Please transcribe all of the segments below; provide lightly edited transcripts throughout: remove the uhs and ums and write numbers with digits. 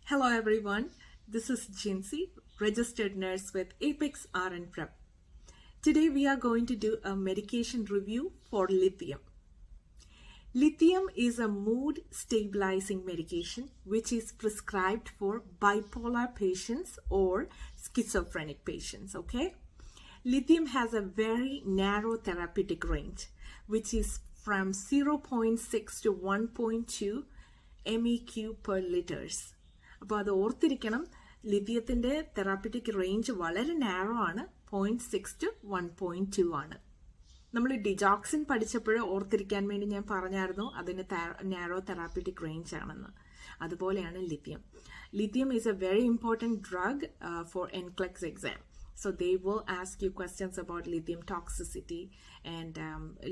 Hello everyone, this is Jincy, registered nurse with Apex RN Prep. Today we are going to do a medication review for lithium. Lithium is a mood stabilizing medication which is prescribed for bipolar patients or schizophrenic patients, okay? Lithium has a very narrow therapeutic range which is from 0.6 to 1.2 MEQ per liters. അപ്പോൾ അത് ഓർത്തിരിക്കണം, ലിഥിയത്തിൻ്റെ therapeutic range വളരെ narrow ആണ്, 0.6 to 1.2 ആണ്. നമ്മൾ digoxin പഠിച്ചപ്പോൾ ഓർത്തിരിക്കാൻ വേണ്ടി ഞാൻ പറഞ്ഞായിരുന്നു അതിന് നാരോ തെറാപ്പിറ്റിക് റേഞ്ച് ആണെന്ന്. അതുപോലെയാണ് lithium. Lithium is a very important drug for NCLEX exam. So they will ask you questions about lithium toxicity and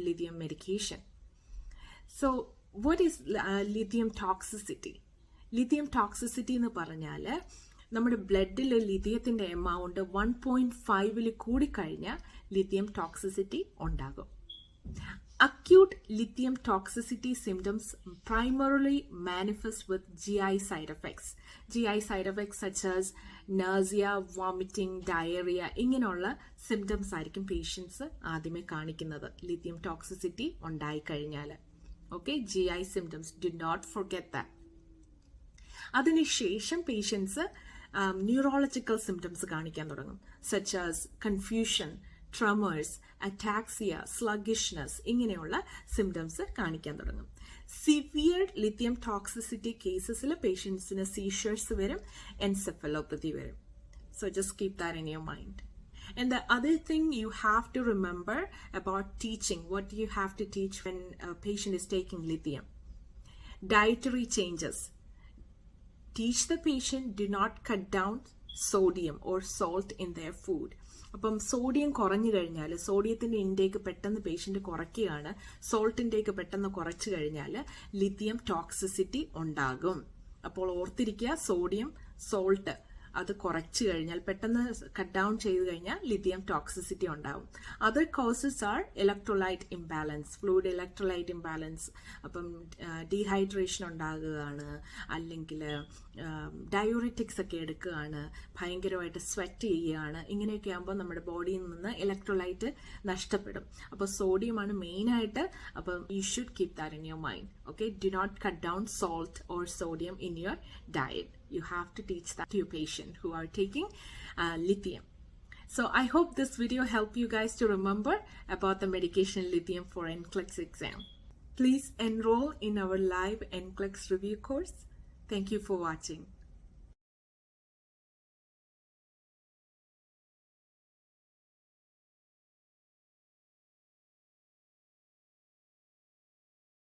lithium medication. So what is lithium toxicity? Lithium toxicity എന്ന് പറഞ്ഞാൽ നമ്മുടെ ബ്ലഡിൽ ലിഥിയത്തിൻ്റെ amount 1.5 കൂടിക്കഴിഞ്ഞാൽ lithium toxicity ഉണ്ടാകും. Acute lithium toxicity symptoms primarily manifest with GI side effects. GI side effects such as nausea, vomiting, diarrhoea, ഇങ്ങനെയുള്ള symptoms ആയിരിക്കും patients ആദ്യമേ കാണിക്കുന്നത് ലിഥിയം ടോക്സിസിറ്റി ഉണ്ടായിക്കഴിഞ്ഞാൽ. Okay, GI symptoms, do not forget that. അതിനുശേഷം പേഷ്യൻസ് ന്യൂറോളജിക്കൽ സിംറ്റംസ് കാണിക്കാൻ തുടങ്ങും, such as confusion, tremors, ataxia, sluggishness, ഇങ്ങനെയുള്ള സിംറ്റംസ് കാണിക്കാൻ തുടങ്ങും. സിവിയർ ലിഥിയം ടോക്സിസിറ്റി കേസസിൽ പേഷ്യൻസിന് സീഷേഴ്സ് വരും, എൻസെഫലോപ്പതി വരും. So just keep that in your mind. And the other thing you have to remember about teaching, what you have to teach when a patient is taking lithium. Dietary changes. Teach the patient, do not cut down sodium or salt in their food. അപ്പം sodium കുറഞ്ഞു കഴിഞ്ഞാൽ, സോഡിയത്തിൻ്റെ intake പെട്ടെന്ന് patient കുറയ്ക്കുകയാണ്, salt intake പെട്ടെന്ന് കുറച്ചു കഴിഞ്ഞാൽ lithium toxicity ഉണ്ടാകും. അപ്പോൾ ഓർത്തിരിക്കുക, സോഡിയം, സോൾട്ട് അത് കുറച്ച് കഴിഞ്ഞാൽ, പെട്ടെന്ന് കട്ട് ഡൗൺ ചെയ്ത് കഴിഞ്ഞാൽ ലിഥിയം ടോക്സിസിറ്റി ഉണ്ടാവും. Other causes are electrolyte imbalance, fluid electrolyte imbalance. അപ്പം ഡീഹൈഡ്രേഷൻ ഉണ്ടാകുകയാണ്, അല്ലെങ്കിൽ ഡയോറിറ്റിക്സ് ഒക്കെ എടുക്കുകയാണ്, ഭയങ്കരമായിട്ട് സ്വെറ്റ് ചെയ്യുകയാണ്. ഇങ്ങനെയൊക്കെ ആകുമ്പോൾ നമ്മുടെ ബോഡിയിൽ നിന്ന് ഇലക്ട്രോലൈറ്റ് നഷ്ടപ്പെടും. അപ്പോൾ സോഡിയമാണ് മെയിനായിട്ട്. അപ്പം you should keep that in your mind. Okay, do not cut down salt or sodium in your diet. You have to teach that to your patient who are taking lithium. So I hope this video helped you guys to remember about the medication lithium for NCLEX exam. Please enroll in our live NCLEX review course. Thank you for watching.